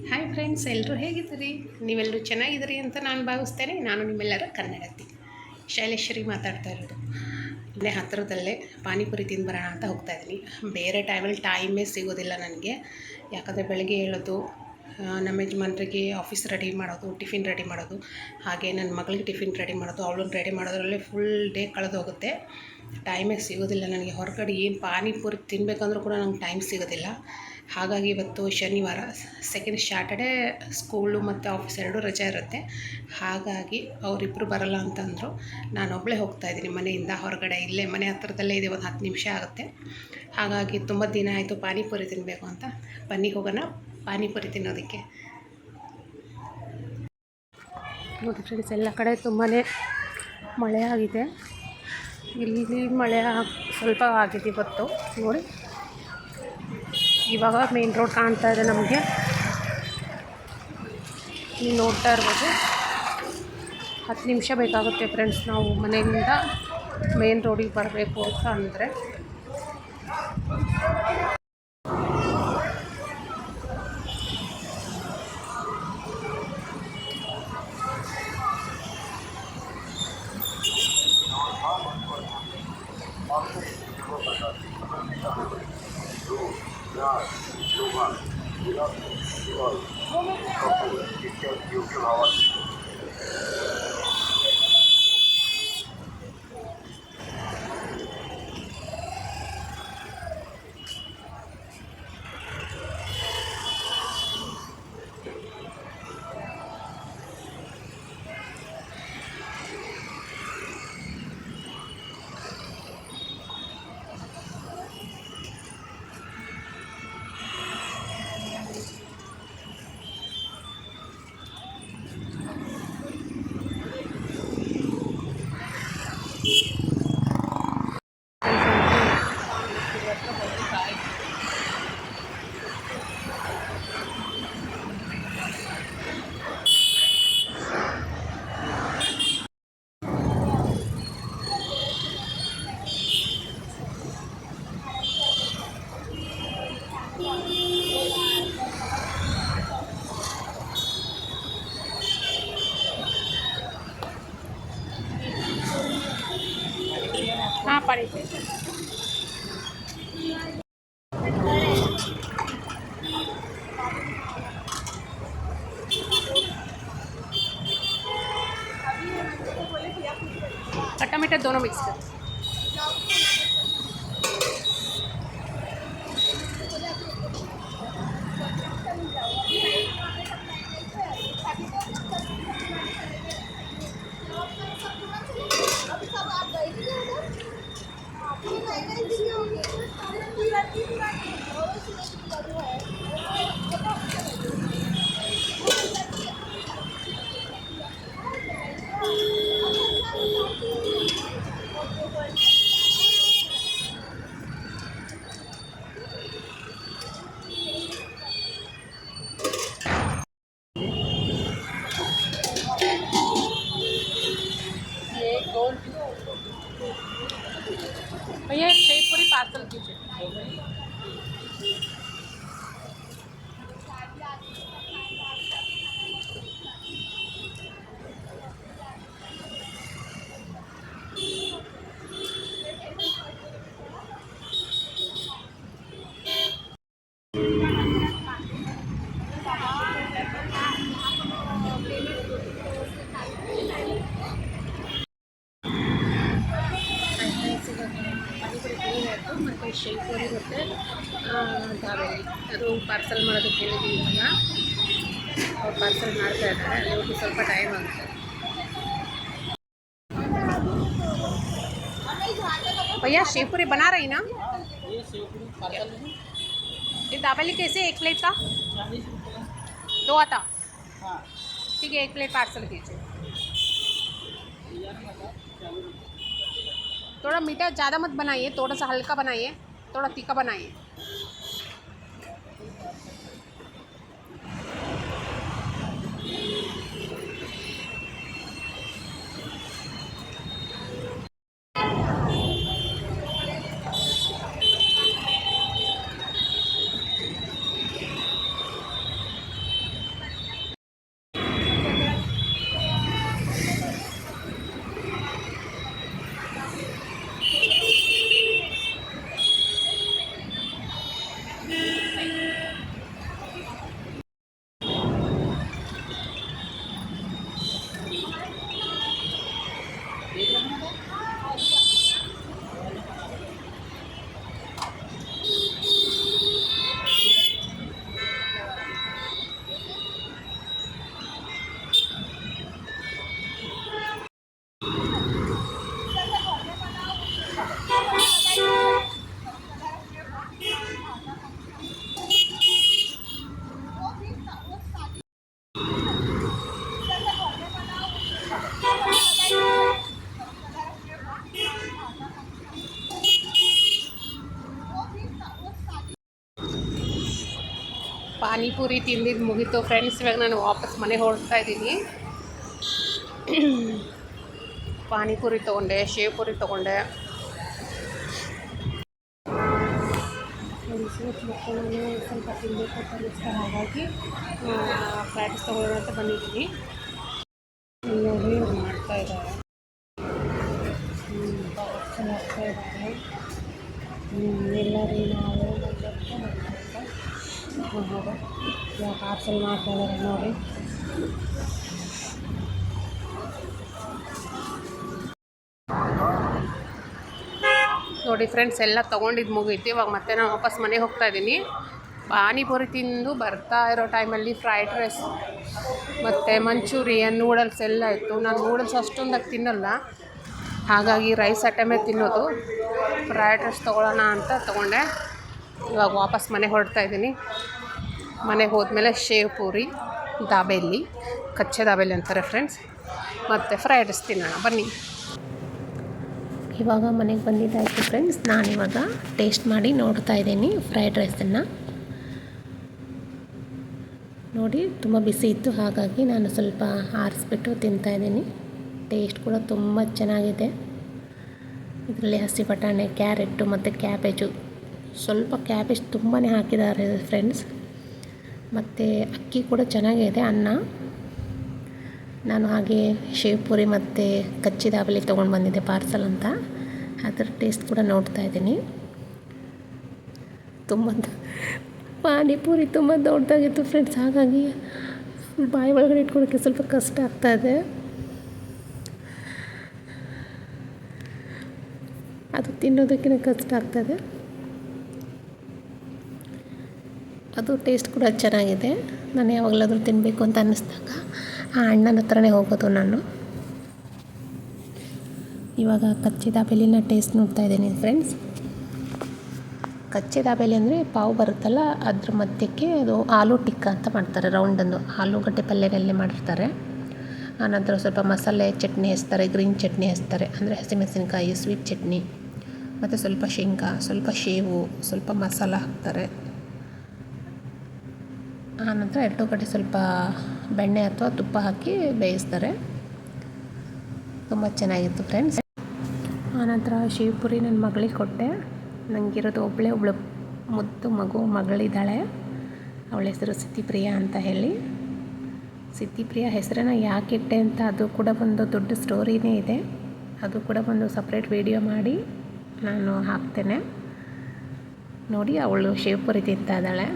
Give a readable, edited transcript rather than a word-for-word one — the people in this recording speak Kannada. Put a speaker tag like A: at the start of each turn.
A: ಹಾಯ್ ಫ್ರೆಂಡ್ಸ್, ಎಲ್ಲರೂ ಹೇಗಿದ್ದೀರಿ? ನೀವೆಲ್ಲರೂ ಚೆನ್ನಾಗಿದ್ದೀರಿ ಅಂತ ನಾನು ಭಾವಿಸ್ತೇನೆ. ನಾನು ನಿಮ್ಮೆಲ್ಲರ ಕನ್ನಡತಿ ಶೈಲೇಶ್ವರಿ ಮಾತಾಡ್ತಾ ಇರೋದು. ಇಲ್ಲೇ ಹತ್ತಿರದಲ್ಲೇ ಪಾನಿಪುರಿ ತಿಂದು ಬರೋಣ ಅಂತ ಹೋಗ್ತಾಯಿದ್ದೀನಿ. ಬೇರೆ ಟೈಮಲ್ಲಿ ಟೈಮೇ ಸಿಗೋದಿಲ್ಲ ನನಗೆ. ಯಾಕಂದರೆ ಬೆಳಗ್ಗೆ ಹೇಳೋದು, ನಮ್ಮ ಯಜಮಾನ್ರಿಗೆ ಆಫೀಸ್ ರೆಡಿ ಮಾಡೋದು, ಟಿಫಿನ್ ರೆಡಿ ಮಾಡೋದು, ಹಾಗೆ ನನ್ನ ಮಗಳಿಗೆ ಟಿಫಿನ್ ರೆಡಿ ಮಾಡೋದು, ಅವಳನ್ನು ರೆಡಿ ಮಾಡೋದ್ರಲ್ಲೇ ಫುಲ್ ಡೇ ಕಳೆದು ಹೋಗುತ್ತೆ. ಟೈಮೇ ಸಿಗೋದಿಲ್ಲ ನನಗೆ. ಹೊರಗಡೆ ಏನು ಪಾನಿಪುರಿ ತಿನ್ನಬೇಕಂದ್ರೂ ಕೂಡ ನಂಗೆ ಟೈಮ್ ಸಿಗೋದಿಲ್ಲ. ಹಾಗಾಗಿ ಇವತ್ತು ಶನಿವಾರ, ಸೆಕೆಂಡ್ ಸ್ಯಾಟರ್ಡೇ ಸ್ಕೂಲು ಮತ್ತು ಆಫೀಸ್ ಎರಡೂ ರಜೆ ಇರುತ್ತೆ. ಹಾಗಾಗಿ ಅವರಿಬ್ಬರು ಬರೋಲ್ಲ ಅಂತಂದರು. ನಾನೊಬ್ಬಳೇ ಹೋಗ್ತಾಯಿದ್ದೀನಿ ಮನೆಯಿಂದ ಹೊರಗಡೆ. ಇಲ್ಲೇ ಮನೆ ಹತ್ರದಲ್ಲೇ ಇದೆ, ಒಂದು 10 ನಿಮಿಷ ಆಗುತ್ತೆ. ಹಾಗಾಗಿ ತುಂಬ ದಿನ ಆಯಿತು ಪಾನಿಪುರಿ ತಿನ್ನಬೇಕು ಅಂತ. ಬನ್ನಿ ಹೋಗೋಣ ಪಾನಿಪುರಿ ತಿನ್ನೋದಕ್ಕೆ. ನೋಡಿ ಫ್ರೆಂಡ್ಸ್, ಎಲ್ಲ ಕಡೆ ತುಂಬಾ ಮಳೆ ಆಗಿದೆ. ಇಲ್ಲಿ ಮಳೆ ಸ್ವಲ್ಪ ಆಗಿದೆ ಇವತ್ತು. ನೋಡಿ, ಇವಾಗ ಮೇನ್ ರೋಡ್ ಕಾಣ್ತಾ ಇದೆ ನಮಗೆ. ನೀವು ನೋಡ್ತಾ ಇರ್ಬೋದು. 10 ನಿಮಿಷ ಬೇಕಾಗುತ್ತೆ ಫ್ರೆಂಡ್ಸ್ ನಾವು ಮನೆಯಿಂದ ಮೇನ್ ರೋಡಿಗೆ ಬರಬೇಕು ಅಂತ ಅಂದರೆ. हाँ पड़े खट्टा मीठा दोनों मिक्स कर। भैया एक शेव पूरी पार्सल कीजिए। ಮತ್ತು ಶೇವ್ ಪೂರಿ ಮತ್ತು ದಾಬೇಲಿ ಅದು ಪಾರ್ಸಲ್ ಮಾಡೋದಕ್ಕೆ ಹೇಳಿದ್ದೀನಿ. ಇವಾಗ ಅವ್ರು ಪಾರ್ಸಲ್ ಮಾಡ್ತಾ ಇದ್ದಾರೆ. ಅಲ್ಲಿ ಹೋಗಿ ಸ್ವಲ್ಪ ಟೈಮ್ ಆಗುತ್ತೆ. भैया शेव पूरी बना रही ना? ये दाबेली कैसे? 1 प्लेट का 2 आता? ठीक है, 1 प्लेट पार्सल कीजिए। थोड़ा मीठा ज़्यादा मत बनाइए, थोड़ा सा हल्का बनाइए, थोड़ा तीखा बनाइए। ಪಾನಿಪುರಿ ತಿಂದಿದ್ದು ಮುಗೀತು ಫ್ರೆಂಡ್ಸ್. ಇವಾಗ ನಾನು ವಾಪಸ್ ಮನೆಗೆ ಹೊರಡ್ತಾ ಇದ್ದೀನಿ. ಪಾನಿಪುರಿ ತೊಗೊಂಡೆ, ಶೇವ್ ಪುರಿ ತೊಗೊಂಡೆ. ನಾನು ಸ್ವಲ್ಪ ತಿನ್ನಬೇಕು ಅಂತ ಅನ್ನಿಸ್ತಾ, ಹಾಗಾಗಿ ಫ್ರೈಡ್ ರೈಸ್ ತೊಗೊಳ್ಳೋಣ ಅಂತ ಬಂದಿದ್ದೀನಿ. ನೋಡಿ ಮಾಡ್ತಾ ಇದ್ದಾರೆ, ಆಗ್ತಾ ಇದ್ದಾರೆ. ಎಲ್ಲರೂ ನಾವು ಪಾರ್ಸಲ್ ಮಾಡ್ತಾ ಇದ್ದಾರೆ ನೋಡಿ. ನೋಡಿ ಫ್ರೆಂಡ್ಸ್, ಎಲ್ಲ ತೊಗೊಂಡಿದ್ದು ಮುಗೀತು. ಇವಾಗ ಮತ್ತೆ ನಾನು ವಾಪಸ್ ಮನೆಗೆ ಹೋಗ್ತಾ ಇದ್ದೀನಿ. ಪಾನಿಪುರಿ ತಿಂದು ಬರ್ತಾ ಇರೋ ಟೈಮಲ್ಲಿ ಫ್ರೈಡ್ ರೈಸ್ ಮತ್ತು ಮಂಚೂರಿಯನ್, ನೂಡಲ್ಸ್ ಎಲ್ಲ ಇತ್ತು. ನಾನು ನೂಡಲ್ಸ್ ಅಷ್ಟೊಂದಾಗಿ ತಿನ್ನಲ್ಲ, ಹಾಗಾಗಿ ರೈಸ್ ಐಟಮೇ ತಿನ್ನೋದು. ಫ್ರೈಡ್ ರೈಸ್ ತೊಗೊಳ್ಳೋಣ ಅಂತ ತೊಗೊಂಡೆ. ಇವಾಗ ವಾಪಸ್ ಮನೆಗೆ ಹೊರಡ್ತಾ ಇದ್ದೀನಿ. ಮನೆಗೆ ಹೋದ್ಮೇಲೆ ಶೇವ್ ಪೂರಿ ದಾಬೇಲಿ, ಕಚ್ಚೆ ದಾಬೇಲಿ ಅಂತಾರೆ ಫ್ರೆಂಡ್ಸ್, ಮತ್ತು ಫ್ರೈಡ್ ರೈಸ್ ತಿನ್ನೋಣ ಬನ್ನಿ. ಇವಾಗ ಮನೆಗೆ ಬಂದಿದ್ದಾಯಿತು ಫ್ರೆಂಡ್ಸ್. ನಾನಿವಾಗ ಟೇಸ್ಟ್ ಮಾಡಿ ನೋಡ್ತಾ ಇದ್ದೀನಿ ಫ್ರೈಡ್ ರೈಸನ್ನು. ನೋಡಿ ತುಂಬ ಬಿಸಿ ಇತ್ತು, ಹಾಗಾಗಿ ನಾನು ಸ್ವಲ್ಪ ಆರಿಸ್ಬಿಟ್ಟು ತಿಂತಾಯಿದ್ದೀನಿ. ಟೇಸ್ಟ್ ಕೂಡ ತುಂಬ ಚೆನ್ನಾಗಿದೆ. ಇದರಲ್ಲಿ ಹಸಿ ಬಟಾಣಿ, ಕ್ಯಾರೆಟು ಮತ್ತು ಕ್ಯಾಬೇಜು, ಸ್ವಲ್ಪ ಕ್ಯಾಬೇಜ್ ತುಂಬಾ ಹಾಕಿದ್ದಾರೆ ಫ್ರೆಂಡ್ಸ್. ಮತ್ತು ಅಕ್ಕಿ ಕೂಡ ಚೆನ್ನಾಗಿದೆ, ಅನ್ನ. ನಾನು ಹಾಗೆ ಶೇವ್ ಪೂರಿ ಮತ್ತು ಕಚ್ಚೆ ದಾಬೇಲಿ ತೊಗೊಂಡು ಬಂದಿದ್ದೆ ಪಾರ್ಸಲ್ ಅಂತ. ಅದರ ಟೇಸ್ಟ್ ಕೂಡ ನೋಡ್ತಾ ಇದ್ದೀನಿ. ತುಂಬ ಪಾನಿಪುರಿ ತುಂಬ ದೊಡ್ಡದಾಗಿತ್ತು ಫ್ರೆಂಡ್ಸ್, ಹಾಗಾಗಿ ಬಾಯಿ ಒಳಗಡೆ ಇಟ್ಕೊಳ್ಳೋಕ್ಕೆ ಸ್ವಲ್ಪ ಕಷ್ಟ ಆಗ್ತಾಯಿದೆ. ಅದು ತಿನ್ನೋದಕ್ಕೆ ಕಷ್ಟ ಆಗ್ತದೆ. ಅದು ಟೇಸ್ಟ್ ಕೂಡ ಚೆನ್ನಾಗಿದೆ. ನಾನು ಯಾವಾಗಲಾದರೂ ತಿನ್ನಬೇಕು ಅಂತ ಅನ್ನಿಸ್ದಾಗ ಆ ಅಣ್ಣನ ಹತ್ರನೇ ಹೋಗೋದು ನಾನು. ಇವಾಗ ಕಚ್ಚೆ ದಾಬೇಲಿನ ಟೇಸ್ಟ್ ನೋಡ್ತಾ ಇದ್ದೀನಿ ಫ್ರೆಂಡ್ಸ್. ಕಚ್ಚೆ ದಾಬೇಲಿ ಅಂದರೆ ಪಾವು ಬರುತ್ತಲ್ಲ, ಅದ್ರ ಮಧ್ಯಕ್ಕೆ ಅದು ಆಲೂ ಟಿಕ್ಕ ಅಂತ ಮಾಡ್ತಾರೆ, ರೌಂಡನ್ನು ಆಲೂಗಡ್ಡೆ ಪಲ್ಯದಲ್ಲೇ ಮಾಡಿರ್ತಾರೆ. ಆನಂತರ ಸ್ವಲ್ಪ ಮಸಾಲೆ ಚಟ್ನಿ ಹಚ್ತಾರೆ, ಗ್ರೀನ್ ಚಟ್ನಿ ಹಚ್ತಾರೆ, ಅಂದರೆ ಹಸಿಮೆಣಸಿನಕಾಯಿ, ಸ್ವೀಟ್ ಚಟ್ನಿ, ಮತ್ತು ಸ್ವಲ್ಪ ಶೇಂಗಾ, ಸ್ವಲ್ಪ ಶೇವು, ಸ್ವಲ್ಪ ಮಸಾಲ ಹಾಕ್ತಾರೆ. ಆನಂತರ ಎರಡು ಕಡೆ ಸ್ವಲ್ಪ ಬೆಣ್ಣೆ ಅಥವಾ ತುಪ್ಪ ಹಾಕಿ ಬೇಯಿಸ್ತಾರೆ. ತುಂಬ ಚೆನ್ನಾಗಿತ್ತು ಫ್ರೆಂಡ್ಸ್. ಆನಂತರ ಶೇವ್ ಪುರಿ ನನ್ನ ಮಗಳಿಗೆ ಕೊಟ್ಟೆ. ನನಗಿರೋದು ಒಬ್ಬಳು ಮುದ್ದು ಮಗಳಿದ್ದಾಳೆ. ಅವಳ ಹೆಸರು ಸಿದ್ಧಿಪ್ರಿಯಾ ಅಂತ ಹೇಳಿ. ಸಿದ್ಧಿಪ್ರಿಯಾ ಹೆಸರನ್ನು ಯಾಕೆ ಇಟ್ಟೆ ಅಂತ ಅದು ಕೂಡ ಒಂದು ದೊಡ್ಡ ಸ್ಟೋರಿನೇ ಇದೆ. ಅದು ಕೂಡ ಒಂದು ಸಪ್ರೇಟ್ ವಿಡಿಯೋ ಮಾಡಿ ನಾನು ಹಾಕ್ತೇನೆ ನೋಡಿ. ಅವಳು ಶೇವ್ ಪುರಿ ತಿಂತಾ ಇದ್ದಾಳೆ.